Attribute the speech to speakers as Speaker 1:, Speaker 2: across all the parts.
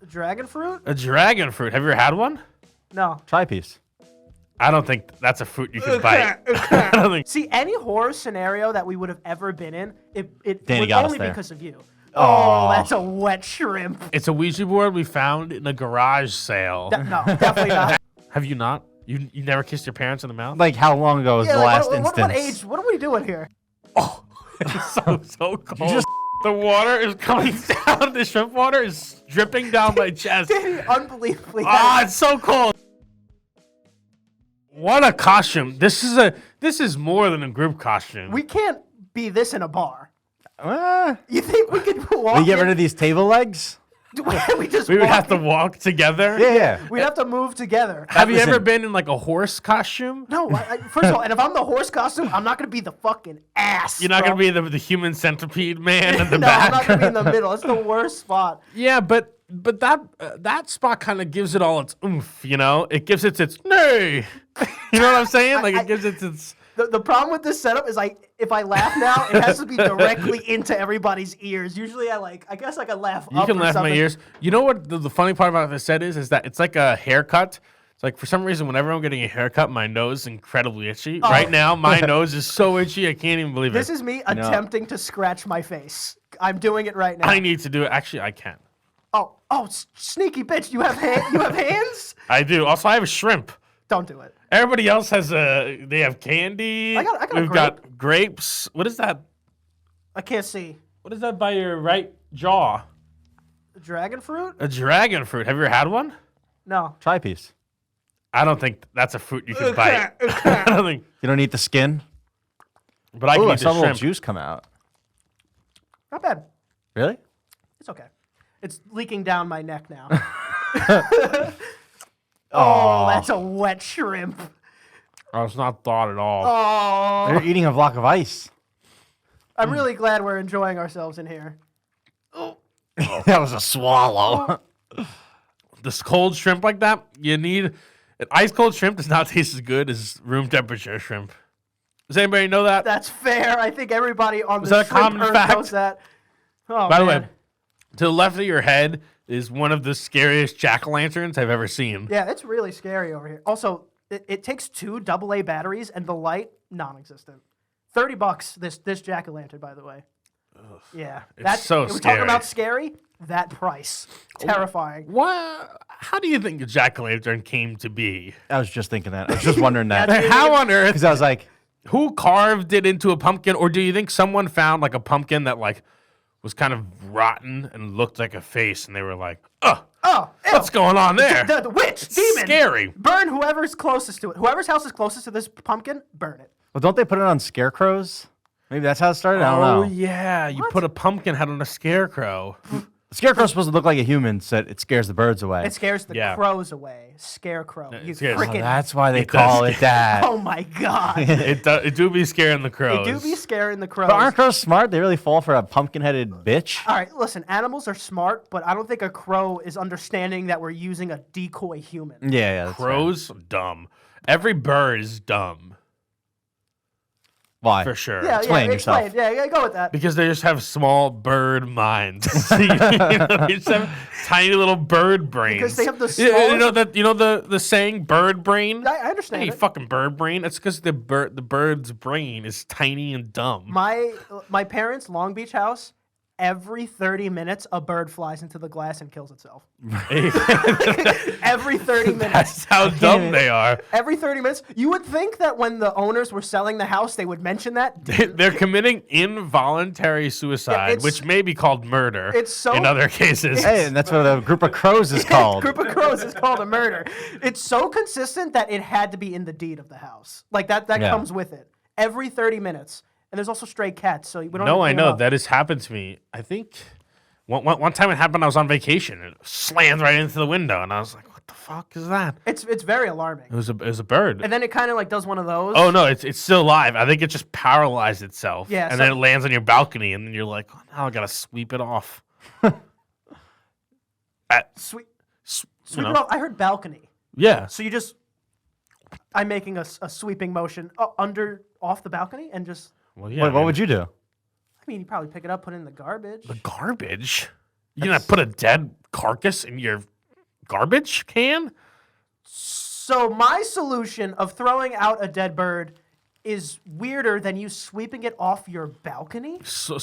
Speaker 1: Dragon fruit?
Speaker 2: A dragon fruit. Have you ever had one?
Speaker 1: No.
Speaker 3: Try a piece.
Speaker 2: I don't think that's a fruit you can bite. I don't think.
Speaker 1: See, any horror scenario that we would have ever been in, it
Speaker 3: Danny
Speaker 1: would
Speaker 3: got us
Speaker 1: only
Speaker 3: there.
Speaker 1: because of you.
Speaker 3: Oh.
Speaker 1: Oh, that's a wet shrimp.
Speaker 2: It's a Ouija board we found in a garage sale.
Speaker 1: No, definitely not.
Speaker 2: Have you not? You never kissed your parents in the mouth?
Speaker 3: Like, how long ago was the last instance?
Speaker 1: What age? What are we doing here?
Speaker 2: Oh, it's so cold.
Speaker 3: You just
Speaker 2: The water is coming down. The shrimp water is dripping down my chest.
Speaker 1: Danny, unbelievably.
Speaker 2: Ah, it's so cold. What a costume. This is more than a group costume.
Speaker 1: We can't be this in a bar.
Speaker 3: uh,
Speaker 1: You think we could walk
Speaker 3: we get rid
Speaker 1: in?
Speaker 3: of these table legs?
Speaker 1: we just
Speaker 2: we would
Speaker 1: walk
Speaker 2: have to
Speaker 1: in?
Speaker 2: walk together.
Speaker 3: Yeah.
Speaker 1: We'd have to move together.
Speaker 2: Have you ever
Speaker 3: Listen.
Speaker 2: been in like a horse costume?
Speaker 1: No, first of all, and if I'm the horse costume, I'm not gonna be the fucking ass.
Speaker 2: You're not
Speaker 1: bro.
Speaker 2: gonna be the human centipede man in the
Speaker 1: No, I'm
Speaker 2: back.
Speaker 1: not gonna be in the middle. It's the worst spot.
Speaker 2: Yeah, but that spot kind of gives it all its oomph, you know? It gives it its nay. You know what I'm saying? Like, it gives it its...
Speaker 1: The problem with this setup is if I laugh now, it has to be directly into everybody's ears. Usually I guess I can laugh
Speaker 2: You
Speaker 1: up
Speaker 2: can
Speaker 1: or
Speaker 2: laugh in
Speaker 1: something.
Speaker 2: my ears. You know what the funny part about this set is that it's like a haircut. It's like, for some reason, whenever I'm getting a haircut, my nose is incredibly itchy.
Speaker 1: Oh.
Speaker 2: Right now, my nose is so itchy, I can't even believe
Speaker 1: This
Speaker 2: it.
Speaker 1: is me attempting to scratch my face. I'm doing it right now.
Speaker 2: I need to do it. Actually, I can.
Speaker 1: Oh, sneaky bitch! You have hands?
Speaker 2: I do. Also, I have a shrimp.
Speaker 1: Don't do it.
Speaker 2: Everybody else has they have candy.
Speaker 1: I got a
Speaker 2: We've got grapes. What is that?
Speaker 1: I can't see.
Speaker 2: What is that by your right jaw?
Speaker 1: Dragon fruit?
Speaker 2: A dragon fruit. Have you ever had one?
Speaker 1: No.
Speaker 3: Try a piece.
Speaker 2: I don't think that's a fruit you can bite. I don't think.
Speaker 3: You don't eat the skin?
Speaker 2: But I
Speaker 3: Ooh,
Speaker 2: can
Speaker 3: I
Speaker 2: eat
Speaker 3: saw a
Speaker 2: the
Speaker 3: little
Speaker 2: shrimp.
Speaker 3: juice come out.
Speaker 1: Not bad.
Speaker 3: Really?
Speaker 1: It's okay. It's leaking down my neck now.
Speaker 3: Oh,
Speaker 1: That's a wet shrimp.
Speaker 2: Oh, it's not thought at all.
Speaker 1: Oh,
Speaker 3: You're eating a block of ice.
Speaker 1: I'm really glad we're enjoying ourselves in here.
Speaker 3: That was a swallow.
Speaker 2: This cold shrimp like that, you need an ice cold shrimp does not taste as good as room temperature shrimp. Does anybody know that?
Speaker 1: That's fair. I think everybody on
Speaker 2: Is
Speaker 1: the
Speaker 2: that a
Speaker 1: shrimp
Speaker 2: common
Speaker 1: earth
Speaker 2: fact?
Speaker 1: knows that. Oh,
Speaker 2: By the
Speaker 1: man.
Speaker 2: way, to the left of your head is one of the scariest jack-o'-lanterns I've ever seen.
Speaker 1: Yeah, it's really scary over here. Also, it takes 2 AA batteries and the light non-existent. $30 this jack-o'-lantern, by the way. Yeah,
Speaker 2: It's so
Speaker 1: we're talking
Speaker 2: scary.
Speaker 1: about scary. That price, terrifying.
Speaker 2: What? How do you think a jack-o'-lantern came to be?
Speaker 3: I was just thinking that. I was just wondering that.
Speaker 1: That's-
Speaker 2: How on earth?
Speaker 3: Because I was like,
Speaker 2: Who carved it into a pumpkin, or do you think someone found like a pumpkin that like was kind of rotten and looked like a face, and they were like, "Oh,
Speaker 1: Oh, ew.
Speaker 2: what's going on there?"
Speaker 1: The witch, demon.
Speaker 2: Scary.
Speaker 1: Burn whoever's closest to it. Whoever's house is closest to this pumpkin, burn it.
Speaker 3: well, don't they put it on scarecrows? Maybe that's how it started? I don't know.
Speaker 2: Yeah, you put a pumpkin head on a scarecrow.
Speaker 3: The scarecrow's supposed to look like a human, so it scares the birds away.
Speaker 1: It scares the
Speaker 2: Yeah.
Speaker 1: crows away. Scarecrow. You
Speaker 2: scares-
Speaker 3: Oh,
Speaker 1: freaking.
Speaker 3: that's why they
Speaker 2: It
Speaker 3: call
Speaker 2: does
Speaker 3: it that.
Speaker 1: Oh my god.
Speaker 2: It do be scaring the
Speaker 1: It
Speaker 2: crows.
Speaker 1: do be scaring the crows.
Speaker 3: But aren't crows smart? They really fall for a pumpkin-headed bitch?
Speaker 1: All right, listen. Animals are smart, but I don't think a crow is understanding that we're using a decoy human.
Speaker 3: Yeah, that's right.
Speaker 2: Crows dumb. Every bird is dumb
Speaker 3: Why?
Speaker 2: for sure.
Speaker 1: Yeah,
Speaker 3: Explain
Speaker 1: yeah,
Speaker 3: yourself.
Speaker 1: explain. Yeah, go with that.
Speaker 2: Because they just have small bird minds. You know, they just have tiny little bird brains.
Speaker 1: Because they have the
Speaker 2: You know the saying bird brain.
Speaker 1: I understand
Speaker 2: Hey,
Speaker 1: it.
Speaker 2: fucking bird brain. That's because the bird's brain is tiny and dumb.
Speaker 1: My parents' Long Beach house. Every 30 minutes, a bird flies into the glass and kills itself. Every 30 minutes.
Speaker 2: That's how dumb they are.
Speaker 1: Every 30 minutes. You would think that when the owners were selling the house, they would mention that.
Speaker 2: They're committing involuntary suicide,
Speaker 1: it's-
Speaker 2: which may be called murder
Speaker 1: it's so-
Speaker 2: in other cases.
Speaker 3: Hey, and that's what a group of crows is called.
Speaker 1: Group of crows is called a murder. It's so consistent that it had to be in the deed of the house. Like that
Speaker 3: Yeah.
Speaker 1: comes with it. Every 30 minutes. And there's also stray cats, so we don't
Speaker 2: No,
Speaker 1: have to
Speaker 2: I
Speaker 1: clean them
Speaker 2: know.
Speaker 1: up.
Speaker 2: That has happened to me. I think one time it happened, I was on vacation. And it slammed right into the window. And I was like, what the fuck is that?
Speaker 1: It's very alarming.
Speaker 2: It was a bird.
Speaker 1: And then it kind of like does one of those.
Speaker 2: Oh, no, it's still alive. I think it just paralyzed itself.
Speaker 1: Yeah,
Speaker 2: And
Speaker 1: so-
Speaker 2: then it lands on your balcony. And then you're like, oh, now I got to sweep it off.
Speaker 1: Sweep
Speaker 2: You know?
Speaker 1: it off. I heard balcony.
Speaker 2: Yeah.
Speaker 1: So you just, I'm making a sweeping motion off the balcony and just,
Speaker 2: Well, yeah.
Speaker 3: Wait, what would you do?
Speaker 1: I mean, you probably pick it up, put it in the garbage.
Speaker 2: The garbage? You're going to put a dead carcass in your garbage can?
Speaker 1: So my solution of throwing out a dead bird is weirder than you sweeping it off your balcony.
Speaker 2: So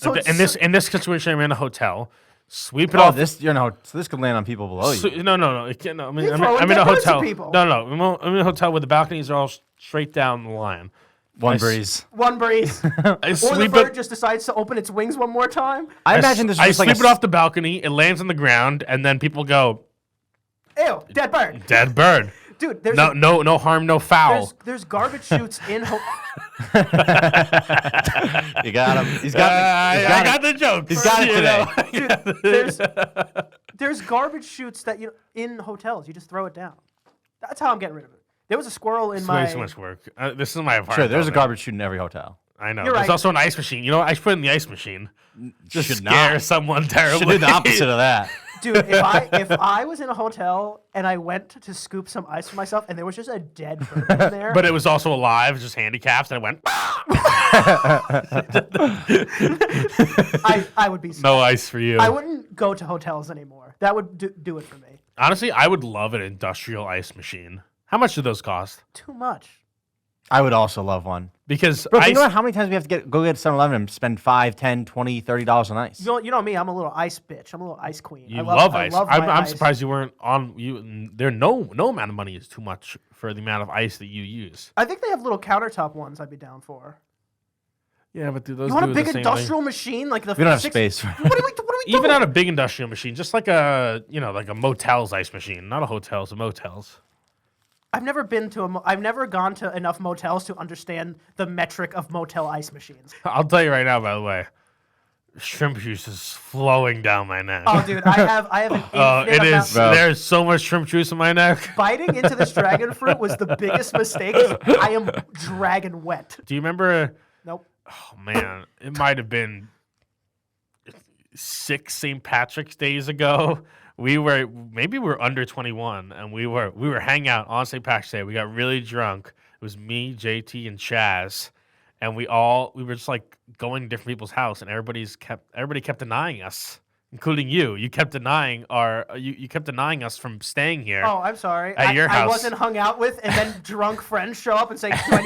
Speaker 1: it's
Speaker 2: in this situation, I'm in a hotel. Sweep it
Speaker 3: Oh,
Speaker 2: off.
Speaker 3: this so this could land on people below you.
Speaker 2: No. It can't, no. I mean,
Speaker 1: You're
Speaker 2: I'm
Speaker 1: throwing
Speaker 2: in a
Speaker 1: dead birds at
Speaker 2: hotel.
Speaker 1: people.
Speaker 2: No. I'm in a hotel where the balconies are all straight down the line.
Speaker 3: One
Speaker 2: I
Speaker 3: breeze.
Speaker 1: One breeze.
Speaker 2: I
Speaker 1: Or the
Speaker 2: sweep
Speaker 1: bird
Speaker 2: it.
Speaker 1: just decides to open its wings one more time.
Speaker 3: I imagine this is
Speaker 2: I
Speaker 3: just like
Speaker 2: sweep it off the balcony. It lands on the ground, and then people go,
Speaker 1: Ew, dead bird.
Speaker 2: "Dead bird."
Speaker 1: Dude, there's
Speaker 2: No harm, no foul.
Speaker 1: there's garbage chutes in
Speaker 3: You got him. He's got.
Speaker 2: I got the joke.
Speaker 3: He's got it today.
Speaker 1: Dude, there's garbage chutes that in hotels. You just throw it down. That's how I'm getting rid of it. There was a squirrel in
Speaker 2: It's
Speaker 1: my.
Speaker 2: way too much work. This is my apartment.
Speaker 3: Sure, there's a
Speaker 2: building.
Speaker 3: garbage chute in every hotel.
Speaker 2: I know.
Speaker 1: You're
Speaker 2: There's
Speaker 1: right.
Speaker 2: also an ice machine. You know what? I should put it in the ice machine. Just
Speaker 3: Should
Speaker 2: scare
Speaker 3: not.
Speaker 2: someone
Speaker 3: Should
Speaker 2: terribly.
Speaker 3: do the opposite of that.
Speaker 1: Dude, if I was in a hotel and I went to scoop some ice for myself and there was just a dead bird in there,
Speaker 2: But it was also alive, just handicapped, and it went,
Speaker 1: I would be.
Speaker 2: no ice for you.
Speaker 1: I wouldn't go to hotels anymore. That would do it for me.
Speaker 2: Honestly, I would love an industrial ice machine. How much do those cost?
Speaker 1: Too much.
Speaker 3: I would also love one.
Speaker 2: Because
Speaker 3: Bro,
Speaker 2: ice,
Speaker 3: you know how many times we have to go get 7-Eleven and spend $5, $10, $20, $30 on ice?
Speaker 1: You know me. I'm a little ice bitch. I'm a little ice queen.
Speaker 2: you
Speaker 1: I
Speaker 2: love
Speaker 1: I
Speaker 2: ice.
Speaker 1: love my
Speaker 2: I'm
Speaker 1: ice.
Speaker 2: surprised you weren't on. There no amount of money is too much for the amount of ice that you use.
Speaker 1: I think they have little countertop ones. I'd be down for.
Speaker 2: Yeah, but do those
Speaker 1: You want
Speaker 2: do
Speaker 1: a
Speaker 2: the
Speaker 1: big
Speaker 2: same
Speaker 1: industrial machine like the?
Speaker 3: We don't have
Speaker 1: six-
Speaker 3: space.
Speaker 1: What are we
Speaker 2: Even
Speaker 1: doing?
Speaker 2: on a big industrial machine, just like like a motel's ice machine, not a hotel's, a motel's.
Speaker 1: I've never been to I've never gone to enough motels to understand the metric of motel ice machines.
Speaker 2: I'll tell you right now, by the way, shrimp juice is flowing down my neck.
Speaker 1: Oh, dude, I have an
Speaker 2: Oh,
Speaker 1: infinite
Speaker 2: it
Speaker 1: amount.
Speaker 2: is.
Speaker 3: Bro.
Speaker 2: There's so much shrimp juice in my neck.
Speaker 1: Biting into this dragon fruit was the biggest mistake. 'Cause I am dragon wet.
Speaker 2: Do you remember?
Speaker 1: Nope.
Speaker 2: Oh man, it might have been 6 St. Patrick's days ago. We were under 21, and we were hanging out on St. Patrick's Day. We got really drunk. It was me, JT, and Chaz, and we were just like going to different people's house, and everybody kept denying us, including you. You kept denying you kept denying us from staying here.
Speaker 1: Oh, I'm sorry.
Speaker 2: At your
Speaker 1: I
Speaker 2: house.
Speaker 1: wasn't hung out with, and then drunk friends show up and say, "I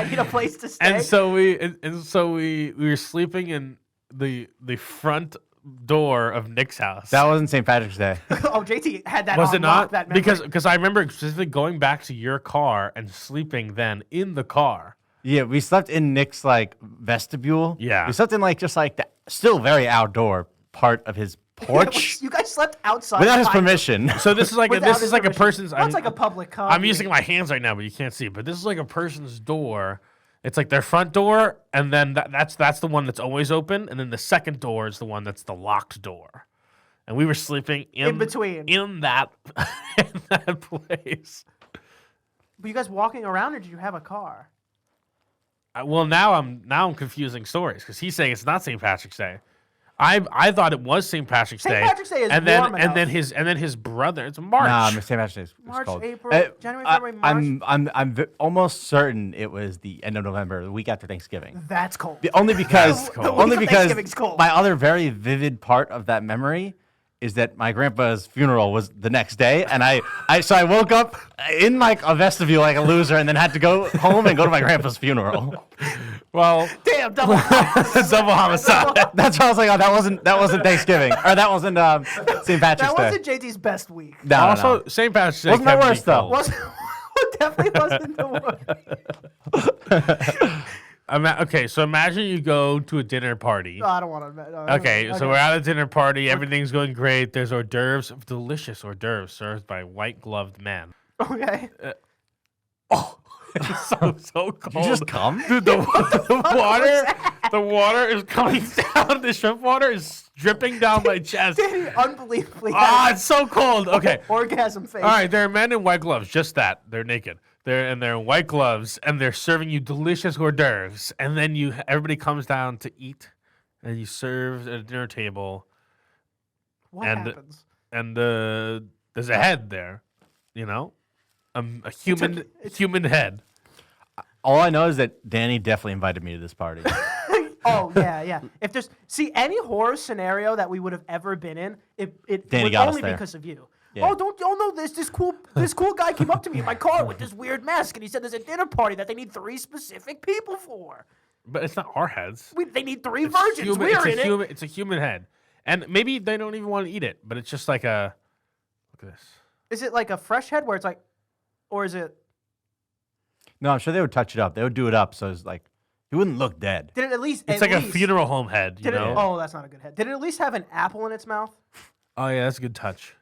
Speaker 1: need a place to stay."
Speaker 2: And so we were sleeping in the front door of Nick's house.
Speaker 3: That wasn't St. Patrick's Day.
Speaker 1: Oh, JT had that.
Speaker 2: Was
Speaker 1: on
Speaker 2: it
Speaker 1: lock,
Speaker 2: not?
Speaker 1: That memory.
Speaker 2: Because I remember specifically going back to your car and sleeping then in the car.
Speaker 3: Yeah, we slept in Nick's like vestibule.
Speaker 2: Yeah.
Speaker 3: We slept in just like the still very outdoor part of his porch
Speaker 1: You guys slept outside
Speaker 3: without his
Speaker 1: behind-
Speaker 3: permission.
Speaker 2: So this is like
Speaker 1: without his
Speaker 2: a
Speaker 1: permission.
Speaker 2: person's.
Speaker 1: That's like a public.
Speaker 2: I'm
Speaker 1: commune.
Speaker 2: using my hands right now, but you can't see. But this is like a person's door. It's like their front door, and then that's the one that's always open, and then the second door is the one that's the locked door. And we were sleeping
Speaker 1: In between.
Speaker 2: in that in that place.
Speaker 1: Were you guys walking around, or did you have a car?
Speaker 2: Well, now I'm confusing stories because he's saying it's not St. Patrick's Day. I thought it was St. Patrick's Day.
Speaker 1: St. Patrick's Day is
Speaker 2: and then
Speaker 1: warm enough.
Speaker 2: and then his brother. It's March.
Speaker 3: Nah, St. Patrick's Day is
Speaker 1: March,
Speaker 3: called.
Speaker 1: April, January, February, March.
Speaker 3: I'm almost certain it was the end of November, the week after Thanksgiving.
Speaker 1: That's cold.
Speaker 3: Only because
Speaker 1: The week
Speaker 3: only
Speaker 1: of
Speaker 3: because
Speaker 1: Thanksgiving's cold.
Speaker 3: my other very vivid part of that memory is that my grandpa's funeral was the next day, and I woke up in like a vestibule like a loser, and then had to go home and go to my grandpa's funeral.
Speaker 2: Well,
Speaker 1: Damn, double.
Speaker 2: double homicide.
Speaker 3: That's why I was like, oh, that wasn't Thanksgiving, or that wasn't St. Patrick's
Speaker 1: That
Speaker 3: Day.
Speaker 1: wasn't JT's best week.
Speaker 3: No,
Speaker 2: Also,
Speaker 3: no.
Speaker 2: St. Patrick's Day
Speaker 3: Wasn't the
Speaker 2: can be
Speaker 3: worst, though.
Speaker 2: cold.
Speaker 1: Wasn't definitely wasn't the worst.
Speaker 2: Okay, so imagine you go to a dinner party.
Speaker 1: No, I don't want to.
Speaker 2: Okay, so we're at a dinner party. Everything's going great. There's hors d'oeuvres, delicious hors d'oeuvres served by white-gloved men.
Speaker 1: Okay.
Speaker 2: Oh, it's so cold.
Speaker 3: Did you just come?
Speaker 2: Dude, the water is coming down. The shrimp water is dripping down my chest.
Speaker 1: Danny unbelievably
Speaker 2: Ah,
Speaker 1: had
Speaker 2: it's so cold. Okay.
Speaker 1: orgasm face.
Speaker 2: All right, there are men in white gloves. Just that. They're naked. They're in white gloves, and they're serving you delicious hors d'oeuvres. And then everybody comes down to eat, and you serve at a dinner table,
Speaker 1: What
Speaker 2: and-
Speaker 1: happens?
Speaker 2: and there's a head there, a human
Speaker 1: it's-
Speaker 2: human head.
Speaker 3: All I know is that Danny definitely invited me to this party.
Speaker 1: Oh yeah. If there's any horror scenario that we would have ever been in, it
Speaker 3: Danny
Speaker 1: was
Speaker 3: got us
Speaker 1: only
Speaker 3: there.
Speaker 1: because of you.
Speaker 3: Yeah.
Speaker 1: Oh no, this cool guy came up to me in my car with this weird mask, and he said there's a dinner party that they need 3 specific people for.
Speaker 2: But it's not our heads.
Speaker 1: They need 3 virgins. We're in it.
Speaker 2: It's a human head, and maybe they don't even want to eat it. But it's just like a look at this.
Speaker 1: Is it like a fresh head where it's like, or is it?
Speaker 3: No, I'm sure they would touch it up. They would do it up so it's like he wouldn't look dead.
Speaker 1: Did it at least?
Speaker 2: It's like a funeral home head, you know?
Speaker 1: Oh, that's not a good head. Did it at least have an apple in its mouth?
Speaker 2: Oh yeah, that's a good touch.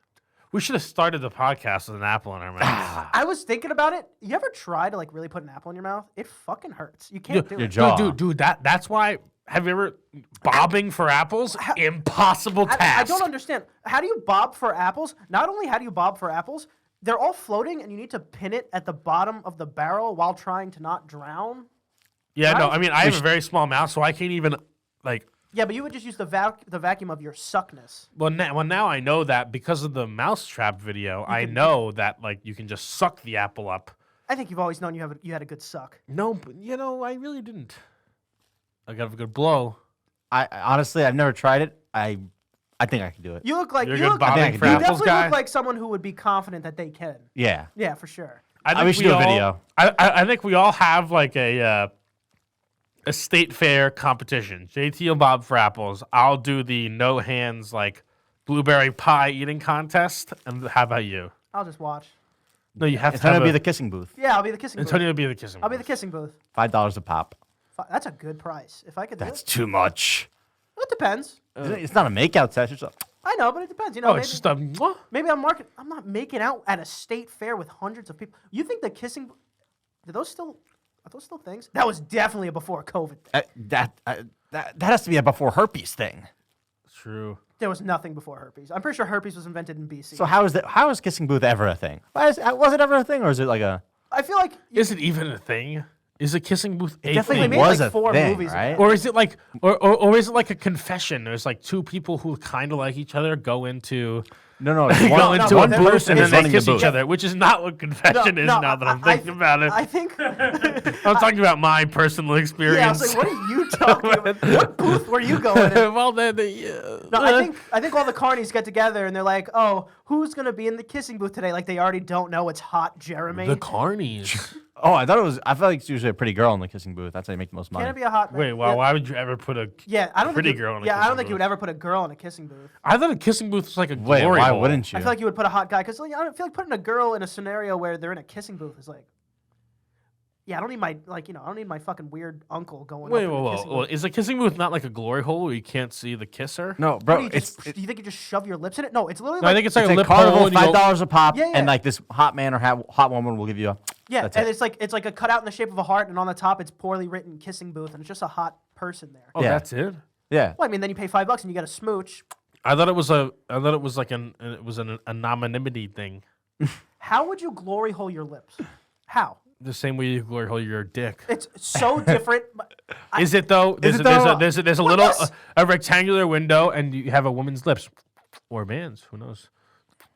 Speaker 2: We should have started the podcast with an apple in our mouth.
Speaker 1: I was thinking about it. You ever try to like really put an apple in your mouth? It fucking hurts. You can't do
Speaker 3: Your
Speaker 1: it.
Speaker 3: jaw.
Speaker 2: Dude, that's why. Have you ever bobbing for apples? Impossible task.
Speaker 1: I don't understand. How do you bob for apples? Not only how do you bob for apples, they're all floating, and you need to pin it at the bottom of the barrel while trying to not drown.
Speaker 2: Yeah, no. I mean, I have a very small mouth, so I can't even like.
Speaker 1: Yeah, but you would just use the vacuum of your suckness.
Speaker 2: Well, now I know that because of the mousetrap video. I know that like you can just suck the apple up.
Speaker 1: I think you've always known you had a good suck.
Speaker 2: No, but I really didn't. I got a good blow.
Speaker 3: I honestly, I've never tried it. I think I can do it.
Speaker 1: You look like
Speaker 2: You're
Speaker 1: you
Speaker 2: a good
Speaker 1: look,
Speaker 2: bobbing
Speaker 3: you
Speaker 2: for
Speaker 1: you
Speaker 2: apples
Speaker 1: definitely
Speaker 2: guy.
Speaker 1: look like someone who would be confident that they can.
Speaker 3: Yeah.
Speaker 1: Yeah, for sure.
Speaker 2: I
Speaker 3: we should do a video.
Speaker 2: I think we all have like a state fair competition. JT will bob for apples. I'll do the no hands like blueberry pie eating contest. And how about you?
Speaker 1: I'll just watch.
Speaker 2: No, you have to
Speaker 3: Antonio
Speaker 2: have
Speaker 3: will be the kissing booth.
Speaker 1: Yeah, I'll be the kissing booth.
Speaker 2: Antonio will be the kissing.
Speaker 1: I'll be the
Speaker 2: booth.
Speaker 1: kissing booth.
Speaker 3: $5 a pop.
Speaker 1: That's a good price. If I could do
Speaker 3: That's
Speaker 1: it.
Speaker 3: too much.
Speaker 1: It depends.
Speaker 3: It's not a makeout session. So
Speaker 1: I know, but it depends. You know,
Speaker 2: Oh,
Speaker 1: maybe,
Speaker 2: it's just a. Mwah.
Speaker 1: maybe I'm not making out at a state fair with hundreds of people. You think the kissing? Are those still things? That was definitely a before COVID thing.
Speaker 3: that has to be a before herpes thing.
Speaker 2: True.
Speaker 1: There was nothing before herpes. I'm pretty sure herpes was invented in BC.
Speaker 3: So how is kissing booth ever a thing? Was it ever a thing, or is it like a?
Speaker 1: I feel like
Speaker 2: Is it even a thing? Is a kissing booth a
Speaker 3: definitely
Speaker 1: they
Speaker 2: thing?
Speaker 1: made
Speaker 3: was
Speaker 1: like
Speaker 3: a
Speaker 1: 4
Speaker 3: thing,
Speaker 1: movies.
Speaker 3: right?
Speaker 2: Or is it like, or is it like a confession? There's like 2 people who kind of like each other go into
Speaker 3: No.
Speaker 2: go into a
Speaker 3: one
Speaker 2: booth
Speaker 3: person
Speaker 2: and then
Speaker 3: is
Speaker 2: they
Speaker 3: running the
Speaker 2: kiss each
Speaker 3: booth.
Speaker 2: other, which is not what confession is. Now that I'm thinking about it,
Speaker 1: I think.
Speaker 2: I'm talking about my personal
Speaker 1: Yeah, I
Speaker 2: experience.
Speaker 1: was like, what are you talking about? What booth were you going in?
Speaker 2: Well,
Speaker 1: No, I think all the carnies get together and they're like, oh, who's gonna be in the kissing booth today? Like they already don't know it's hot Jeremy.
Speaker 2: the carnies.
Speaker 3: Oh, I thought it was. I feel like it's usually a pretty girl in the kissing booth. That's how you make the most money.
Speaker 1: Can it be a hot?
Speaker 2: Wait, well,
Speaker 1: yeah.
Speaker 2: why would you ever put a
Speaker 1: Yeah, I don't
Speaker 2: pretty
Speaker 1: think you,
Speaker 2: girl in a
Speaker 1: Yeah, I
Speaker 2: kissing
Speaker 1: don't think you
Speaker 2: booth?
Speaker 1: would ever put a girl in a kissing booth.
Speaker 2: I thought a kissing booth was like a
Speaker 3: Wait,
Speaker 2: glory
Speaker 3: why
Speaker 2: hole.
Speaker 3: wouldn't you?
Speaker 1: I feel like you would put a hot guy because I don't feel like putting a girl in a scenario where they're in a kissing booth is like. Yeah, I don't need my I don't need my fucking weird uncle going.
Speaker 2: Wait,
Speaker 1: up in the
Speaker 2: whoa.
Speaker 1: kissing booth.
Speaker 2: Is a kissing booth not like a glory hole where you can't see the kisser?
Speaker 3: No,
Speaker 1: What
Speaker 3: bro.
Speaker 1: do you just, do you think you just shove your lips in it? No, it's literally
Speaker 2: No, I
Speaker 1: like
Speaker 2: think it's like a
Speaker 3: It's
Speaker 2: lip
Speaker 3: a carnival,
Speaker 2: hole. and you go-
Speaker 3: $5 a pop,
Speaker 1: Yeah, yeah.
Speaker 3: and like this hot man or hot woman will give you a.
Speaker 1: yeah,
Speaker 3: that's
Speaker 1: and
Speaker 3: it.
Speaker 1: it's like a cutout in the shape of a heart, and on the top it's poorly written kissing booth, and it's just a hot person there.
Speaker 2: Oh,
Speaker 3: Yeah.
Speaker 2: that's it.
Speaker 3: Yeah.
Speaker 1: Well, I mean, then you pay $5 and you get a smooch.
Speaker 2: I thought it was like an anonymity thing.
Speaker 1: How would you glory hole your lips? How?
Speaker 2: The same way you glory hole your dick.
Speaker 1: It's so different.
Speaker 2: Is it though? There's
Speaker 3: it though?
Speaker 2: there's a
Speaker 1: Well,
Speaker 2: little
Speaker 1: yes.
Speaker 2: a rectangular window, and you have a woman's lips, or a man's. Who knows?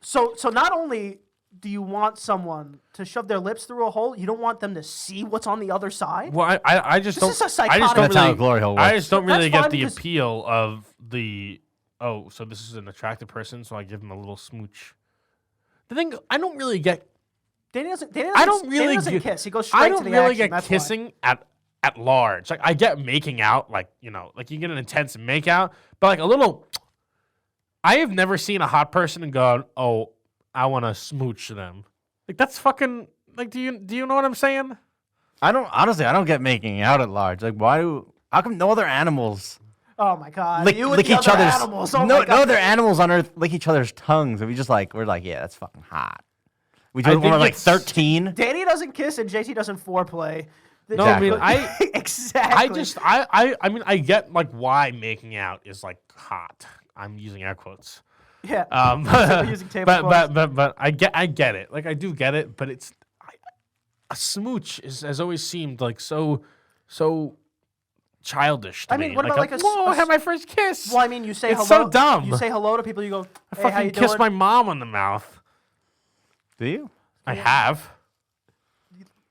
Speaker 1: So not only do you want someone to shove their lips through a hole, you don't want them to see what's on the other side.
Speaker 2: Well, I just
Speaker 1: This
Speaker 2: don't.
Speaker 1: is a
Speaker 2: I just
Speaker 1: psychotic-
Speaker 2: don't
Speaker 3: That's how
Speaker 2: really.
Speaker 3: a glory hole
Speaker 2: I
Speaker 3: works.
Speaker 2: just don't
Speaker 1: That's
Speaker 2: really get
Speaker 1: fine
Speaker 2: the
Speaker 1: because-
Speaker 2: appeal of the. Oh, so this is an attractive person, so I give them a little smooch. The thing I don't really get.
Speaker 1: Danny doesn't
Speaker 2: get-
Speaker 1: kiss. He goes straight
Speaker 2: I
Speaker 1: to
Speaker 2: don't
Speaker 1: the
Speaker 2: really
Speaker 1: action.
Speaker 2: get
Speaker 1: That's why.
Speaker 2: kissing at large. Like I get making out, like like you get an intense make out, but like a little. I have never seen a hot person and gone, "Oh, I want to smooch them." Like that's fucking. Like, do you know what I'm saying?
Speaker 3: I don't get making out at large. Like, how come no other animals
Speaker 1: Oh my god!
Speaker 3: lick
Speaker 1: You with the
Speaker 3: each
Speaker 1: other
Speaker 3: other's
Speaker 1: animals. Oh
Speaker 3: no
Speaker 1: my god.
Speaker 3: other animals on Earth lick each other's tongues, and we're like, yeah, that's fucking hot. We do
Speaker 2: I
Speaker 3: it when we're
Speaker 2: think
Speaker 3: like
Speaker 2: it's-
Speaker 3: 13.
Speaker 1: Danny doesn't kiss and JT doesn't foreplay.
Speaker 2: No, I mean
Speaker 3: Exactly.
Speaker 1: exactly.
Speaker 2: I mean I get like why making out is like hot. I'm using air quotes.
Speaker 1: Yeah.
Speaker 2: But,
Speaker 1: using table
Speaker 2: but I get it. Like I do get it, but it's a smooch has always seemed like so childish to
Speaker 1: I mean,
Speaker 2: me.
Speaker 1: what about like a
Speaker 2: whoa, I had my first kiss.
Speaker 1: Well, I mean, you say
Speaker 2: It's
Speaker 1: hello.
Speaker 2: so dumb.
Speaker 1: You say hello to people. You go,
Speaker 2: I
Speaker 1: hey, how
Speaker 2: fucking
Speaker 1: you
Speaker 2: kissed
Speaker 1: doing?
Speaker 2: my mom on the mouth.
Speaker 3: Do you?
Speaker 2: I have.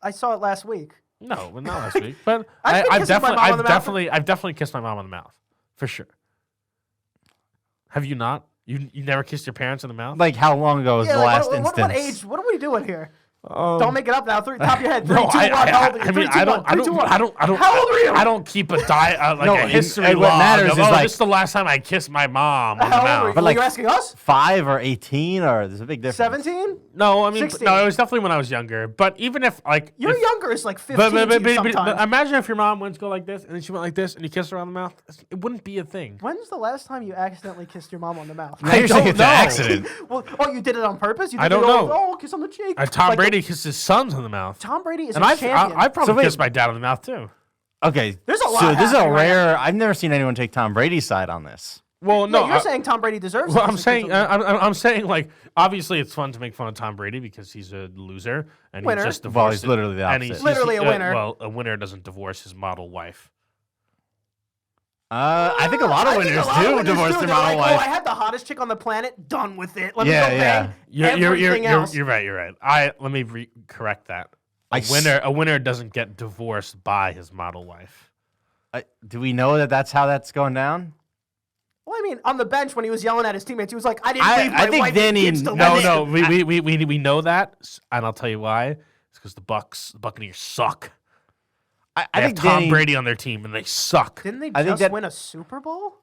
Speaker 1: I saw it last week.
Speaker 2: No, but not last week. But
Speaker 1: I've been kissing my mom on the mouth.
Speaker 2: I've definitely kissed my mom on the mouth, for sure. Have you not? You never kissed your parents in the mouth?
Speaker 3: Like, how long ago was the last instance?
Speaker 1: What age? What are we doing here? Don't make it up now. Top of your head. 3, 2, 1.
Speaker 2: I
Speaker 1: How old are you?
Speaker 2: mean,
Speaker 1: 3, 2,
Speaker 2: I
Speaker 1: 1. 3, 2, 1.
Speaker 2: don't.
Speaker 1: How old are you?
Speaker 2: I don't keep a diet like
Speaker 3: No,
Speaker 2: a history
Speaker 3: and what
Speaker 2: log.
Speaker 3: matters
Speaker 2: Of,
Speaker 3: is, like-
Speaker 2: this is the last time I kissed my mom on the
Speaker 1: How old are
Speaker 2: mouth.
Speaker 1: you?
Speaker 3: But, like,
Speaker 1: you're asking us?
Speaker 3: 5 or 18, or there's a big difference.
Speaker 1: 17?
Speaker 2: No, I mean,
Speaker 1: 16.
Speaker 2: no, it was definitely when I was younger. But even if like
Speaker 1: Your
Speaker 2: if,
Speaker 1: younger is like 15 sometimes.
Speaker 2: but imagine if your mom went to go like this and then she went like this and you kissed her on the mouth. It wouldn't be a thing.
Speaker 1: When's the last time you accidentally kissed your mom on the mouth?
Speaker 3: Now you're saying
Speaker 2: don't
Speaker 3: it's an
Speaker 2: know.
Speaker 3: accident.
Speaker 1: Well, oh, you did it on purpose? You did
Speaker 2: I don't
Speaker 1: the old,
Speaker 2: know.
Speaker 1: Oh, kiss on the cheek.
Speaker 2: Tom
Speaker 1: Like,
Speaker 2: Brady kissed his sons on the mouth.
Speaker 1: Tom Brady is
Speaker 2: And
Speaker 1: a
Speaker 2: I've
Speaker 1: champion.
Speaker 2: probably
Speaker 3: So wait.
Speaker 2: kissed my dad on the mouth too.
Speaker 3: Okay,
Speaker 1: There's a lot
Speaker 3: so this is a
Speaker 1: happening right
Speaker 3: rare. I've never seen anyone take Tom Brady's side on this.
Speaker 2: Well,
Speaker 1: no,
Speaker 2: no,
Speaker 1: you're saying Tom Brady deserves
Speaker 2: well,
Speaker 1: it.
Speaker 2: I'm saying, I'm saying, like, obviously, it's fun to make fun of Tom Brady because he's a loser and
Speaker 1: Winner.
Speaker 2: he just divorced.
Speaker 3: Well, he's literally the
Speaker 2: and
Speaker 3: opposite.
Speaker 1: Literally a winner.
Speaker 2: Well, a winner doesn't divorce his model wife.
Speaker 3: I think a lot of winners do divorce their
Speaker 1: They're
Speaker 3: model
Speaker 1: like,
Speaker 3: wife.
Speaker 1: Oh, I had the hottest chick on the planet. Done with it. Let me
Speaker 3: Yeah,
Speaker 1: go
Speaker 3: yeah.
Speaker 1: bang everything else.
Speaker 2: You're right. You're right. Let me correct that. A winner doesn't get divorced by his model wife.
Speaker 3: Do we know that that's how that's going down?
Speaker 1: Well, I mean, on the bench when he was yelling at his teammates, he was like, "I didn't leave my
Speaker 3: think
Speaker 1: wife
Speaker 3: Danny-
Speaker 1: and kids to
Speaker 3: no,
Speaker 1: live."
Speaker 2: We know that, and I'll tell you why. It's because the Buccaneers suck.
Speaker 3: I
Speaker 2: They have
Speaker 3: think
Speaker 2: Tom
Speaker 3: Danny,
Speaker 2: Brady on their team, and they suck.
Speaker 1: Didn't they
Speaker 3: I think
Speaker 1: just
Speaker 3: that-
Speaker 1: win a Super Bowl?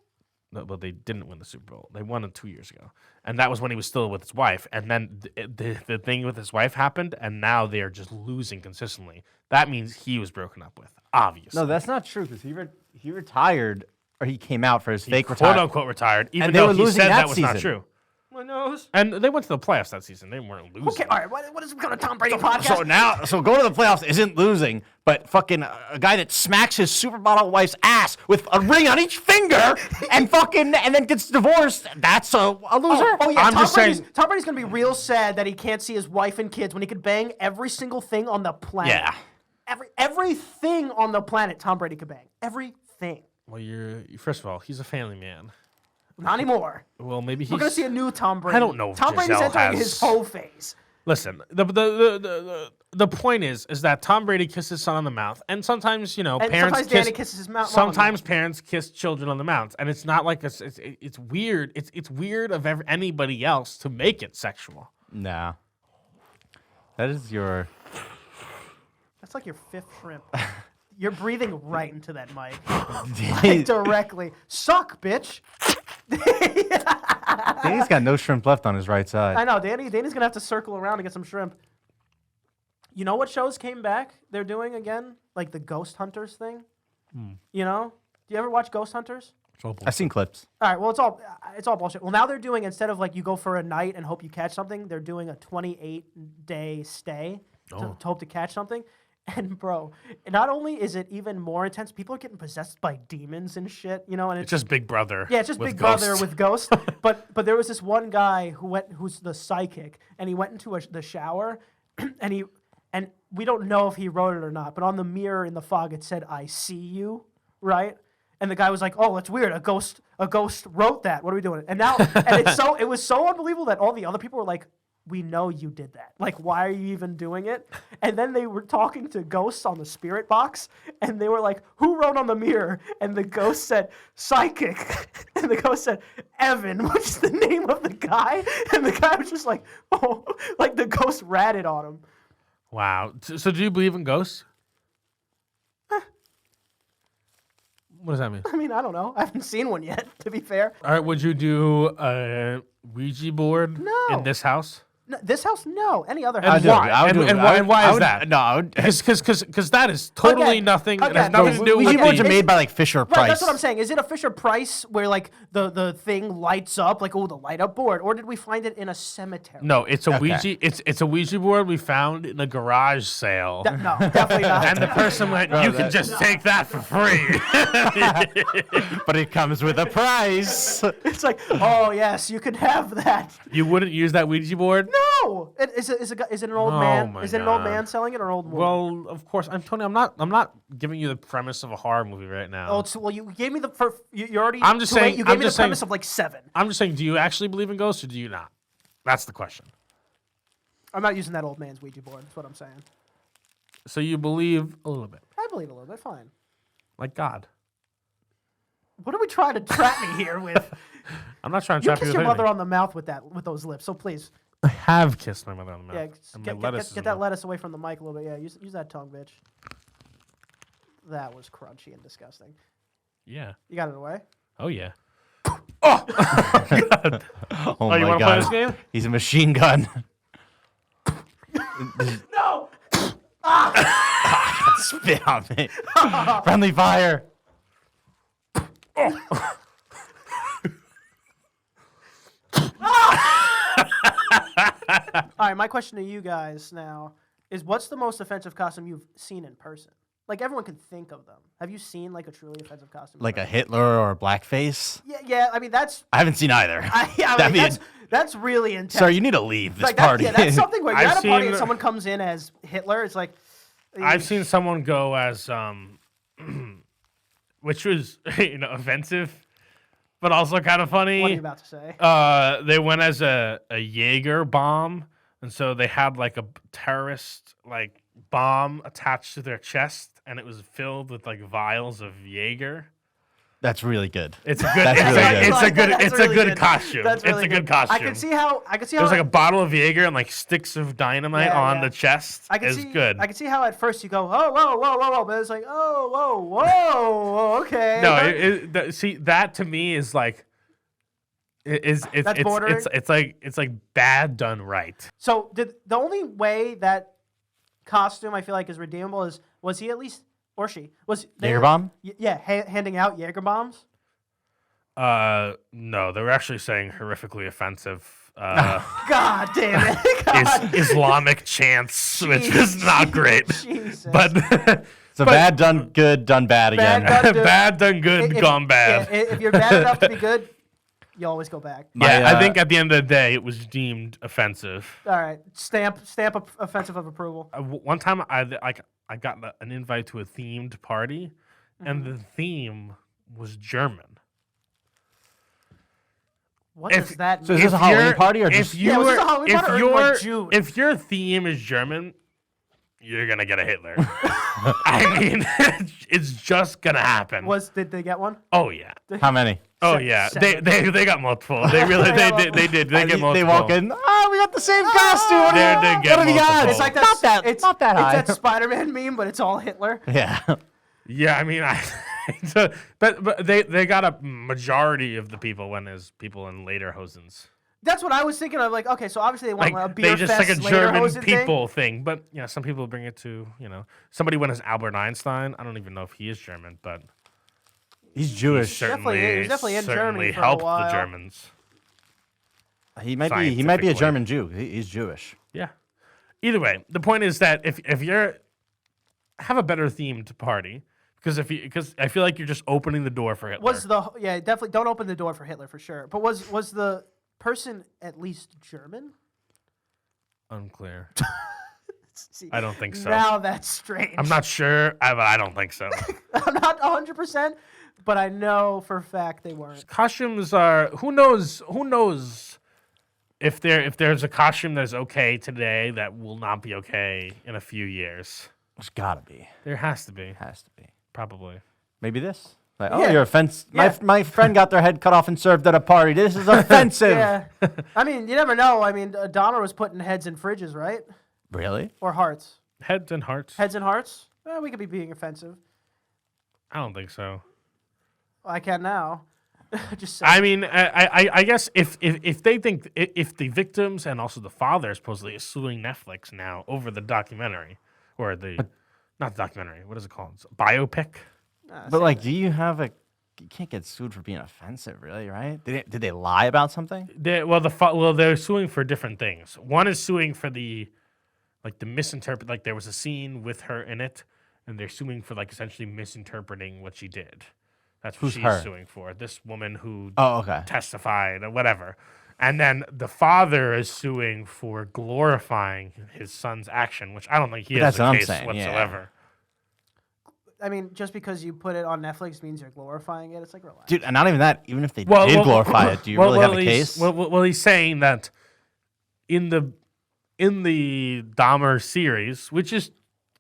Speaker 2: No, well, they didn't win the Super Bowl. They won it 2 years ago, and that was when he was still with his wife. And then the thing with his wife happened, and now they are just losing consistently. That means he was broken up with, obviously.
Speaker 3: No, that's not true because he retired or he came out for his fake
Speaker 2: quote
Speaker 3: retirement.
Speaker 2: unquote retired, even
Speaker 3: they
Speaker 2: though
Speaker 3: were
Speaker 2: he
Speaker 3: losing
Speaker 2: said
Speaker 3: that
Speaker 2: that was not
Speaker 3: season.
Speaker 2: true.
Speaker 1: My nose.
Speaker 2: And they went to the playoffs that season. They weren't losing.
Speaker 1: Okay, all right. What is we going to Tom Brady podcast?
Speaker 3: So going to the playoffs isn't losing, but fucking a guy that smacks his supermodel wife's ass with a ring on each finger and then gets divorced. That's a loser.
Speaker 1: Oh yeah,
Speaker 2: I'm just saying-
Speaker 1: Tom Brady's gonna be real sad that he can't see his wife and kids when he could bang every single thing on the planet.
Speaker 3: Yeah.
Speaker 1: Everything on the planet, Tom Brady could bang. Everything.
Speaker 2: Well, first of all, he's a family man.
Speaker 1: Not anymore.
Speaker 2: Well, maybe he's.
Speaker 1: We're gonna see a new Tom Brady.
Speaker 2: I don't know if
Speaker 1: Tom Brady's
Speaker 2: Giselle
Speaker 1: entering
Speaker 2: has-
Speaker 1: his whole phase.
Speaker 2: Listen, the point is that Tom Brady kisses his son on the mouth, and sometimes
Speaker 1: And
Speaker 2: parents
Speaker 1: sometimes Danny kisses his mouth.
Speaker 2: Sometimes parents kiss children on the mouth, and it's not like it's weird. It's weird of anybody else to make it sexual.
Speaker 3: Nah. That is your.
Speaker 1: That's like your fifth shrimp. You're breathing right into that mic. Like directly. Suck, bitch.
Speaker 3: Danny's got no shrimp left on his right side.
Speaker 1: I know. Danny's gonna have to circle around to get some shrimp. You know what shows came back? They're doing again, like the Ghost Hunters thing. You know? Do you ever watch Ghost Hunters?
Speaker 3: I've seen clips.
Speaker 1: All right. Well, it's all bullshit. Well, now they're doing, instead of like you go for a night and hope you catch something, they're doing a 28-day stay to hope to catch something. And bro, not only is it even more intense, people are getting possessed by demons and shit. You know, and
Speaker 2: It's just Big Brother.
Speaker 1: yeah, it's just
Speaker 2: with
Speaker 1: Big Brother
Speaker 2: ghosts.
Speaker 1: with ghosts. but there was this one guy who's the psychic, and he went into the shower, and we don't know if he wrote it or not, but on the mirror in the fog it said "I see you," right? And the guy was like, "Oh, that's weird. A ghost wrote that. What are we doing?" And now, and it was so unbelievable that all the other people were like, "We know you did that. Like, why are you even doing it?" And then they were talking to ghosts on the spirit box, and they were like, "Who wrote on the mirror?" And the ghost said, "Psychic." And the ghost said, "Evan," which is the name of the guy. And the guy was just like, "Oh," like the ghost ratted on him.
Speaker 2: Wow. So do you believe in ghosts? What does that mean?
Speaker 1: I mean, I don't know. I haven't seen one yet, to be fair.
Speaker 2: All right. Would you do a Ouija board
Speaker 1: No.
Speaker 2: in this house?
Speaker 1: No, this house, no. Any other
Speaker 2: And
Speaker 1: house.
Speaker 2: why? And why is that?
Speaker 3: No, I would.
Speaker 2: Because that is totally
Speaker 1: Again,
Speaker 2: nothing. It has
Speaker 1: again,
Speaker 2: nothing to do
Speaker 3: Ouija
Speaker 2: with
Speaker 3: boards are
Speaker 2: the...
Speaker 3: made by like Fisher Price.
Speaker 1: Right, that's what I'm saying. Is it a Fisher Price where like the thing lights up, like the light up board, or did we find it in a cemetery?
Speaker 2: No, it's a
Speaker 3: Okay.
Speaker 2: Ouija. It's a Ouija board we found in a garage sale.
Speaker 1: No, definitely not.
Speaker 2: And the person went, "You can just take that for free."
Speaker 3: But it comes with a price.
Speaker 1: It's like, oh yes, you could have that.
Speaker 2: You wouldn't use that Ouija board?
Speaker 1: No, is it an old
Speaker 2: Oh
Speaker 1: man?
Speaker 2: my
Speaker 1: Is it an old
Speaker 2: God.
Speaker 1: man selling it or an old woman?
Speaker 2: Well, of course. Tony. I'm not giving you the premise of a horror movie right now.
Speaker 1: Oh, well, you gave me the first. You already.
Speaker 2: I'm just
Speaker 1: too late.
Speaker 2: saying-
Speaker 1: You gave
Speaker 2: I'm
Speaker 1: me the
Speaker 2: just saying-
Speaker 1: premise of like 7.
Speaker 2: I'm just saying, do you actually believe in ghosts or do you not? That's the question.
Speaker 1: I'm not using that old man's Ouija board. That's what I'm saying.
Speaker 2: So you believe a little bit,
Speaker 1: I believe a little bit. Fine.
Speaker 2: like God.
Speaker 1: What are we trying to trap me here with?
Speaker 2: I'm not trying to
Speaker 1: You
Speaker 2: trap you
Speaker 1: kiss
Speaker 2: with
Speaker 1: your mother
Speaker 2: anything.
Speaker 1: on the mouth with those lips. So please,
Speaker 2: I have kissed my mother on the mouth.
Speaker 1: yeah,
Speaker 2: And my lettuce is
Speaker 1: get
Speaker 2: in
Speaker 1: that
Speaker 2: the-
Speaker 1: lettuce away from the mic a little bit. Yeah, use that tongue, bitch. That was crunchy and disgusting.
Speaker 2: Yeah.
Speaker 1: You got it away.
Speaker 2: Oh yeah.
Speaker 3: Oh
Speaker 2: Oh,
Speaker 3: my
Speaker 2: you want to play
Speaker 3: god.
Speaker 2: this game?
Speaker 3: He's a machine gun.
Speaker 1: No.
Speaker 3: Spit on me. Friendly fire.
Speaker 1: All right, my question to you guys now is: what's the most offensive costume you've seen in person? Like everyone can think of them. Have you seen like a truly offensive costume? in
Speaker 3: Like a
Speaker 1: person?
Speaker 3: Hitler or a blackface?
Speaker 1: Yeah. I mean, that's
Speaker 3: I haven't seen either. That'd be
Speaker 1: that's really intense.
Speaker 3: Sir, you need to leave this
Speaker 1: like
Speaker 3: party.
Speaker 1: that's something where you're
Speaker 2: I've
Speaker 1: at a party and
Speaker 2: seen-
Speaker 1: someone comes in as Hitler. It's like
Speaker 2: I've seen someone go as which was offensive, but also kind of funny.
Speaker 1: What are you about to say?
Speaker 2: They went as a Jaeger bomb, and so they had like a terrorist like bomb attached to their chest, and it was filled with like vials of Jaeger.
Speaker 3: That's really good.
Speaker 2: It's a good.
Speaker 3: That's really
Speaker 2: It's a
Speaker 1: good.
Speaker 2: good.
Speaker 1: That's
Speaker 2: It's a
Speaker 1: really
Speaker 2: good
Speaker 1: good.
Speaker 2: costume.
Speaker 1: That's really
Speaker 2: It's a good
Speaker 1: good.
Speaker 2: costume.
Speaker 1: I can see how.
Speaker 2: There's like a bottle of Jaeger and like sticks of dynamite
Speaker 1: Yeah,
Speaker 2: on
Speaker 1: yeah.
Speaker 2: the chest.
Speaker 1: I can
Speaker 2: It's
Speaker 1: see.
Speaker 2: good.
Speaker 1: I can see how at first you go, oh, whoa, but it's like, oh, whoa, okay.
Speaker 2: No, see that to me is like, it's
Speaker 1: bordering?
Speaker 2: it's like bad done right.
Speaker 1: So did the only way that costume I feel like is redeemable is was he at least or she was they
Speaker 3: Jaeger bomb?
Speaker 1: Yeah, handing out Jaeger bombs.
Speaker 2: No, they were actually saying horrifically offensive.
Speaker 1: God damn it! God.
Speaker 2: Islamic chants, which is not great.
Speaker 1: Jesus.
Speaker 2: But
Speaker 3: So bad done good, done bad again.
Speaker 1: Bad done-
Speaker 2: bad done good,
Speaker 1: If-
Speaker 2: gone bad.
Speaker 1: yeah, if you're bad enough to be good, you always go back.
Speaker 3: My,
Speaker 2: Yeah, I think at the end of the day, it was deemed offensive.
Speaker 1: All right, stamp offensive of approval.
Speaker 2: One time, I got an invite to a themed party, and
Speaker 1: Mm-hmm.
Speaker 2: the theme was German.
Speaker 1: What
Speaker 2: If-
Speaker 1: does that
Speaker 3: so
Speaker 1: mean?
Speaker 3: is this a Halloween party or just?
Speaker 1: Yeah, was this a Halloween party or like June?
Speaker 2: if your theme is German, you're gonna get a Hitler. I mean, it's just gonna happen.
Speaker 1: Did they get one?
Speaker 2: Oh yeah.
Speaker 3: How many?
Speaker 2: Oh
Speaker 1: Se-
Speaker 2: yeah.
Speaker 1: seven.
Speaker 2: They got multiple. They really they did. They get multiple.
Speaker 3: They walk in. Oh, we got the same costume. What
Speaker 2: They're-
Speaker 3: are
Speaker 2: they
Speaker 3: the-
Speaker 2: get
Speaker 3: what are the
Speaker 2: multiple.
Speaker 3: odds?
Speaker 1: It's like
Speaker 3: not that.
Speaker 1: It's
Speaker 3: not that high.
Speaker 1: It's that Spider-Man meme, but it's all Hitler.
Speaker 3: Yeah.
Speaker 2: Yeah, I mean, but they got a majority of the people went as people in later Hosens.
Speaker 1: That's what I was thinking of. Like, okay, so obviously they want
Speaker 2: Like
Speaker 1: a beer
Speaker 2: they just
Speaker 1: fest
Speaker 2: like a
Speaker 1: later
Speaker 2: German
Speaker 1: Hosen thing.
Speaker 2: people thing. But yeah, some people bring it to somebody went as Albert Einstein. I don't even know if he is German, but
Speaker 3: He's
Speaker 2: he
Speaker 3: Jewish.
Speaker 2: certainly
Speaker 1: he was definitely in
Speaker 2: certainly
Speaker 1: Germany for a
Speaker 2: helped the
Speaker 1: while.
Speaker 2: Germans.
Speaker 3: He might be. He might be a
Speaker 2: Scientifically.
Speaker 3: German Jew. He's Jewish.
Speaker 2: Yeah. Either way, the point is that if you're have a better themed party because I feel like you're just opening the door for Hitler.
Speaker 1: Definitely don't open the door for Hitler for sure. But was the person at least German?
Speaker 2: Unclear.
Speaker 1: See,
Speaker 2: I don't think so.
Speaker 1: Now that's strange.
Speaker 2: I'm not sure, but I don't think so.
Speaker 1: I'm not 100%, but I know for a fact they weren't.
Speaker 2: Costumes are who knows if there's a costume that's okay today that will not be okay in a few years.
Speaker 3: There's gotta be.
Speaker 2: There has to be,
Speaker 3: Has to be.
Speaker 2: probably.
Speaker 3: Maybe this. Like, oh,
Speaker 1: Yeah.
Speaker 3: you're offensive.
Speaker 1: Yeah.
Speaker 3: My friend got their head cut off and served at a party. This is offensive.
Speaker 1: Yeah. I mean, you never know. I mean, Dahmer was putting heads in fridges, right?
Speaker 3: Really?
Speaker 1: Or hearts.
Speaker 2: Heads and hearts.
Speaker 1: Heads and hearts? We could be being offensive.
Speaker 2: I don't think so.
Speaker 1: I can now. Just say.
Speaker 2: I mean, I guess if they think if the victims and also the father supposedly is suing Netflix now over the documentary or not the documentary, what is it called? It's a biopic.
Speaker 3: But like, do you have a? You can't get sued for being offensive, really, right? Did they lie about something?
Speaker 2: They're suing for different things. One is suing for the misinterpret. Like there was a scene with her in it, and they're suing for like essentially misinterpreting what she did. That's what
Speaker 3: Who's
Speaker 2: she's
Speaker 3: her?
Speaker 2: suing for. This woman who
Speaker 3: Oh, okay.
Speaker 2: testified or whatever. And then the father is suing for glorifying his son's action, which I don't think he has
Speaker 3: That's what
Speaker 2: a
Speaker 3: I'm
Speaker 2: case
Speaker 3: saying, yeah.
Speaker 2: whatsoever.
Speaker 1: I mean, just because you put it on Netflix means you're glorifying it. It's like, relax.
Speaker 3: Dude, and not even that. Even if they did glorify it, do you really have a case?
Speaker 2: Well, he's saying that in the Dahmer series, which is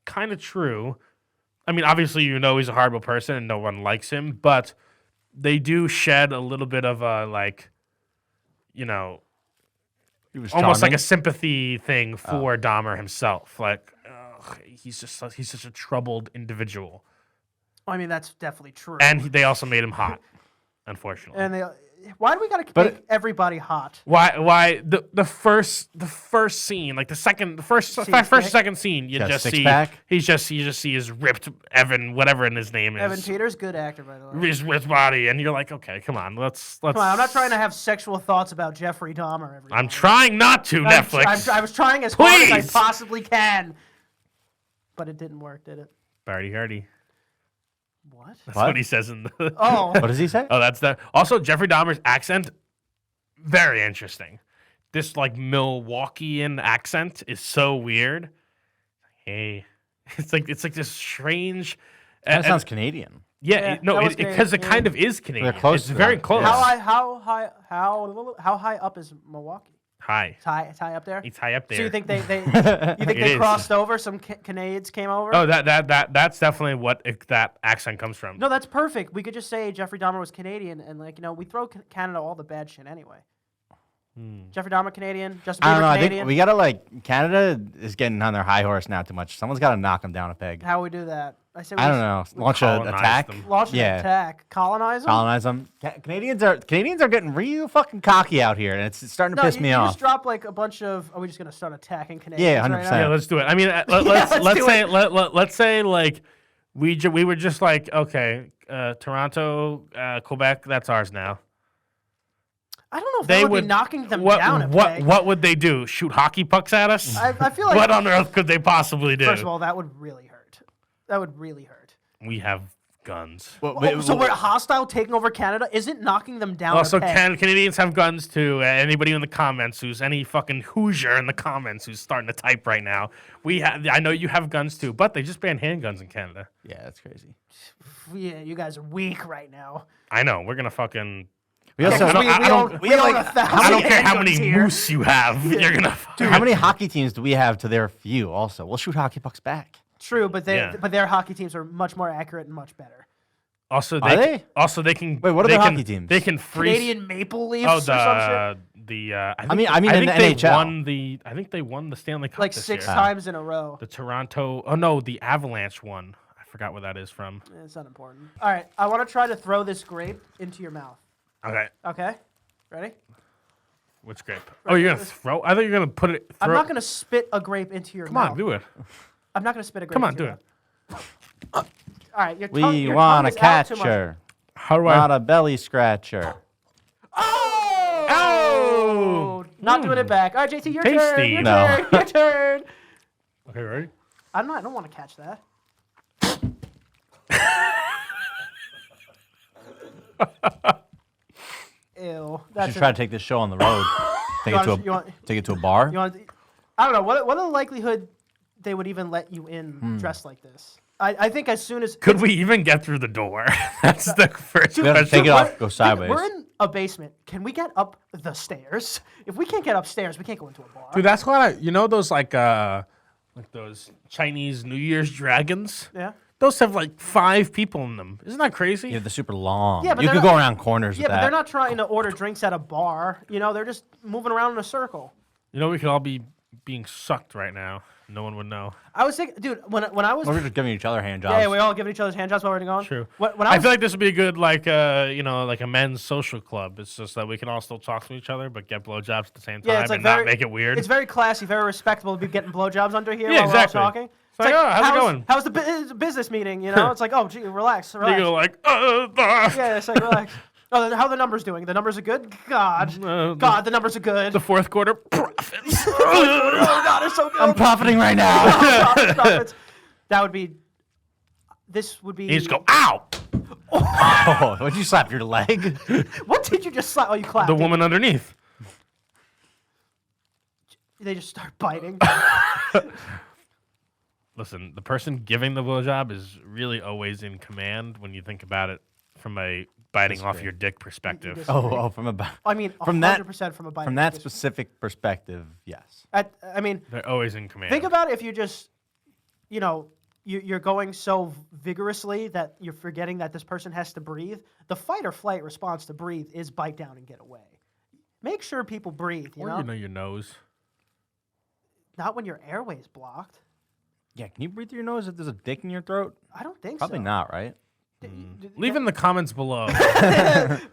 Speaker 2: kind of true. I mean, obviously, he's a horrible person and no one likes him, but they do shed a little bit of a, like,
Speaker 3: He was
Speaker 2: almost like
Speaker 3: charming.
Speaker 2: a sympathy thing for Dahmer himself. Like, he's such a troubled individual.
Speaker 1: I mean, that's definitely true.
Speaker 2: And they also made him hot, unfortunately.
Speaker 1: And why do we got to
Speaker 3: But-
Speaker 1: make everybody hot?
Speaker 2: Why the first scene, like the first or second scene, you
Speaker 3: Got a
Speaker 2: just see
Speaker 3: six-pack?
Speaker 2: you just see his ripped Evan, whatever his name is.
Speaker 1: Evan Peters, good actor, by the way.
Speaker 2: His ripped body, and you're like, okay, come on, let's.
Speaker 1: Come on, I'm not trying to have sexual thoughts about Jeffrey Dahmer. Every
Speaker 2: I'm
Speaker 1: day.
Speaker 2: trying not to, Netflix.
Speaker 1: I was trying as hard as I
Speaker 2: Please!
Speaker 1: possibly can, but it didn't work, did it?
Speaker 2: Barty Hardy.
Speaker 1: What?
Speaker 2: That's what he says in the.
Speaker 1: Oh,
Speaker 3: What does he say?
Speaker 2: Oh, that's that. Also, Jeffrey Dahmer's accent, very interesting. This like Milwaukeean accent is so weird. Hey, it's like this strange.
Speaker 3: That sounds Canadian.
Speaker 1: Yeah,
Speaker 2: No,
Speaker 1: that was
Speaker 2: because it
Speaker 1: Canadian.
Speaker 2: kind of is Canadian.
Speaker 3: close
Speaker 2: It's
Speaker 3: to
Speaker 2: very
Speaker 3: that,
Speaker 2: close.
Speaker 3: yeah.
Speaker 1: how high up is Milwaukee?
Speaker 2: High.
Speaker 1: It's high up there.
Speaker 2: It's high up there.
Speaker 1: So you think they
Speaker 2: It is.
Speaker 1: crossed over? Some Canadians came over?
Speaker 2: Oh, that's definitely what that accent comes from.
Speaker 1: No, that's perfect. We could just say Jeffrey Dahmer was Canadian, and we throw Canada all the bad shit anyway. Jeffrey Dahmer Canadian, Justin
Speaker 3: I don't
Speaker 1: Bieber
Speaker 3: know. I
Speaker 1: Canadian.
Speaker 3: think we gotta Canada is getting on their high horse now too much. Someone's got to knock them down a peg.
Speaker 1: How we do that? I say we
Speaker 3: I don't
Speaker 1: just
Speaker 3: know. Launch an
Speaker 2: colonize
Speaker 3: attack.
Speaker 2: them.
Speaker 1: Launch an
Speaker 3: Yeah.
Speaker 1: attack, colonize them.
Speaker 3: Colonize them. Canadians are getting real fucking cocky out here, and it's starting to piss me
Speaker 1: you
Speaker 3: off.
Speaker 1: just drop like a bunch of. Are we just gonna start attacking Canadians?
Speaker 3: Yeah,
Speaker 1: right
Speaker 3: 100%.
Speaker 1: now?
Speaker 2: Yeah, let's do it. I mean,
Speaker 1: let's
Speaker 2: let's say like we were just like, okay, Toronto, Quebec, that's ours now.
Speaker 1: I don't know if they would be knocking them down. A peg.
Speaker 2: What would they do? Shoot hockey pucks at us?
Speaker 1: I feel like
Speaker 2: What on earth could they possibly do?
Speaker 1: first of all, that would really hurt. That would really hurt.
Speaker 2: We have guns.
Speaker 1: So we're hostile taking over Canada isn't knocking them down.
Speaker 2: Also,
Speaker 1: a peg.
Speaker 2: Canadians have guns too. Anybody in the comments any fucking Hoosier in the comments who's starting to type right now, I know you have guns too, but they just banned handguns in Canada.
Speaker 3: Yeah, that's crazy.
Speaker 1: Yeah, you guys are weak right now.
Speaker 2: I know. We're gonna fucking.
Speaker 3: We also,
Speaker 2: I don't-
Speaker 1: we own 1,000
Speaker 2: I don't care how many
Speaker 1: handguns here.
Speaker 2: moose you have. You're gonna.
Speaker 3: dude, how many hockey teams do we have to their few? Also, we'll shoot hockey pucks back.
Speaker 1: True, but
Speaker 2: Yeah.
Speaker 1: their hockey teams are much more accurate and much better.
Speaker 2: Also,
Speaker 3: Are they?
Speaker 2: Also, they can.
Speaker 3: Wait, what are
Speaker 2: they
Speaker 3: the
Speaker 2: can-
Speaker 3: hockey teams?
Speaker 2: They can freeze.
Speaker 1: Canadian Maple Leafs
Speaker 2: Oh,
Speaker 1: or some shit.
Speaker 3: I mean, in
Speaker 2: think
Speaker 3: the
Speaker 2: they
Speaker 3: NHL.
Speaker 2: won the. I think they won the Stanley Cup
Speaker 1: Like
Speaker 2: this
Speaker 1: 6
Speaker 2: year.
Speaker 1: times in a row.
Speaker 2: The Toronto. Oh no, the Avalanche won. I forgot where that is from.
Speaker 1: It's not important. All right, I want to try to throw this grape into your mouth.
Speaker 2: Okay,
Speaker 1: Okay, ready?
Speaker 2: which grape? Oh, you're gonna throw? I thought you were gonna put it.
Speaker 1: I'm
Speaker 2: throw-
Speaker 1: not gonna spit a grape into your
Speaker 2: Come
Speaker 1: mouth.
Speaker 2: on, do it.
Speaker 1: I'm not gonna spit a grape.
Speaker 2: Come on,
Speaker 1: into
Speaker 2: do
Speaker 1: your
Speaker 2: it.
Speaker 1: mouth. All right, your
Speaker 3: We
Speaker 1: tongue, your
Speaker 3: want a
Speaker 1: tongue is out too much.
Speaker 3: catcher,
Speaker 2: How do
Speaker 3: not a belly scratcher.
Speaker 1: Oh!
Speaker 2: Oh!
Speaker 1: Not doing it back. All right, JT, your turn.
Speaker 2: Tasty.
Speaker 1: Your
Speaker 3: No.
Speaker 1: turn. Your turn.
Speaker 2: Okay, ready?
Speaker 1: I don't want to catch that. Ew.
Speaker 3: You
Speaker 1: That's
Speaker 3: should try to take this show on the road. Take it to
Speaker 1: you want,
Speaker 3: take it to a bar.
Speaker 1: you want, I don't know. What are the likelihood they would even let you in dressed like this? I think as soon as
Speaker 2: Could we even get through the door? That's the first
Speaker 3: We have to
Speaker 2: question.
Speaker 3: take it off, go sideways.
Speaker 1: We're in a basement. Can we get up the stairs? If we can't get upstairs, we can't go into a bar.
Speaker 2: Dude, that's why those like those Chinese New Year's dragons.
Speaker 1: Yeah.
Speaker 2: Those have like 5 people in them. Isn't that crazy?
Speaker 3: Yeah, they're super long.
Speaker 1: Yeah, but
Speaker 3: you
Speaker 1: they're
Speaker 3: could go
Speaker 1: not-
Speaker 3: around corners
Speaker 1: Yeah,
Speaker 3: with
Speaker 1: but
Speaker 3: that.
Speaker 1: they're not trying to order drinks at a bar. They're just moving around in a circle.
Speaker 2: We could all be being sucked right now. No one would know.
Speaker 1: I was thinking, dude, when I was
Speaker 3: Or we're just giving each other hand jobs.
Speaker 1: yeah, we're all giving each other's hand jobs while we're going.
Speaker 2: True.
Speaker 1: When
Speaker 2: I
Speaker 1: was,
Speaker 2: feel like this would be a good like like a men's social club. It's just that we can all still talk to each other but get blowjobs at the same time
Speaker 1: yeah, it's like
Speaker 2: and
Speaker 1: very,
Speaker 2: not make it weird.
Speaker 1: It's very classy, very respectable to be getting blowjobs under here
Speaker 2: Yeah,
Speaker 1: while
Speaker 2: exactly.
Speaker 1: we're all talking.
Speaker 2: It's like, oh, how's it going?
Speaker 1: How's the business meeting? It's like, oh, gee, relax.
Speaker 2: You go like,
Speaker 1: Yeah, it's like relax. Oh, how are the numbers doing? The numbers are good. God, the numbers are good.
Speaker 2: the fourth quarter profits.
Speaker 1: Oh God, it's so good.
Speaker 3: I'm profiting right now.
Speaker 1: Profits. That would be. This would be.
Speaker 2: You just go, ow!
Speaker 3: Oh, would you slap your leg?
Speaker 1: What did you just slap? Oh, you clapped.
Speaker 2: The
Speaker 1: didn't
Speaker 2: woman underneath.
Speaker 1: you? They just start biting.
Speaker 2: Listen, the person giving the blowjob is really always in command when you think about it from a biting off your dick perspective.
Speaker 1: just-
Speaker 3: Oh, from a
Speaker 1: I mean,
Speaker 3: From that-
Speaker 1: 100% from a biting.
Speaker 3: from that specific perspective, yes.
Speaker 1: I mean,
Speaker 2: They're always in command.
Speaker 1: think about it if you just, you know, you're going so vigorously that you're forgetting that this person has to breathe. The fight or flight response to breathe is bite down and get away. Make sure people breathe, you
Speaker 2: Or
Speaker 1: know?
Speaker 2: your nose.
Speaker 1: Not when your airway's blocked.
Speaker 3: Yeah, can you breathe through your nose if there's a dick in your throat?
Speaker 1: I don't think
Speaker 3: Probably
Speaker 1: so.
Speaker 3: not, right?
Speaker 2: Leave in the comments below.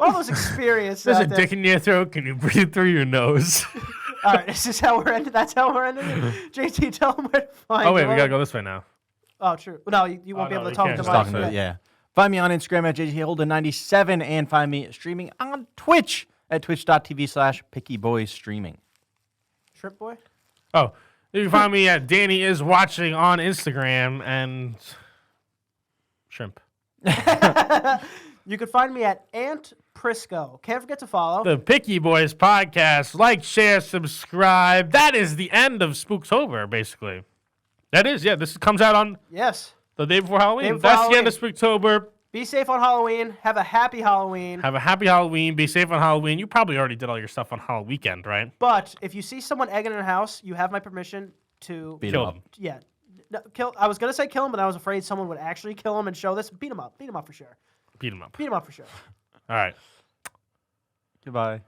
Speaker 1: All those experiences.
Speaker 2: There's a
Speaker 1: out there.
Speaker 2: dick in your throat. Can you breathe through your nose?
Speaker 1: All right, this is how we're ending. That's how we're ending it. JT, tell them where to find
Speaker 2: Oh wait,
Speaker 1: you.
Speaker 2: we gotta go this way now.
Speaker 1: Oh, true. No, you won't be
Speaker 2: no,
Speaker 1: able to
Speaker 2: you
Speaker 1: talk
Speaker 2: can't.
Speaker 1: to
Speaker 2: Just
Speaker 1: my
Speaker 3: Talking to it, yeah. Find me on Instagram at JTHolden97 and find me streaming on Twitch at twitch.tv/PickyBoysStreaming.
Speaker 1: Shrimp boy.
Speaker 2: Oh, you can find me at Danny is watching on Instagram and shrimp.
Speaker 1: You can find me at Ant Prisco. Can't forget to follow.
Speaker 2: The Picky Boys podcast. Like, share, subscribe. That is the end of Spooktober, basically. That is, yeah. This comes out on
Speaker 1: Yes.
Speaker 2: the day before Halloween.
Speaker 1: Day before
Speaker 2: That's the end of Spooktober.
Speaker 1: Be safe on Halloween. Have a happy Halloween.
Speaker 2: Have a happy Halloween. Be safe on Halloween. You probably already did all your stuff on Halloween weekend, right?
Speaker 1: But if you see someone egging in a house, you have my permission to
Speaker 3: Beat
Speaker 2: Kill
Speaker 3: him up.
Speaker 2: them.
Speaker 1: yeah. No, kill. I was gonna say kill him, but I was afraid someone would actually kill him and show this. Beat him up. Beat him up for sure.
Speaker 2: Beat them up.
Speaker 1: Beat him up for sure.
Speaker 2: All right.
Speaker 3: Goodbye.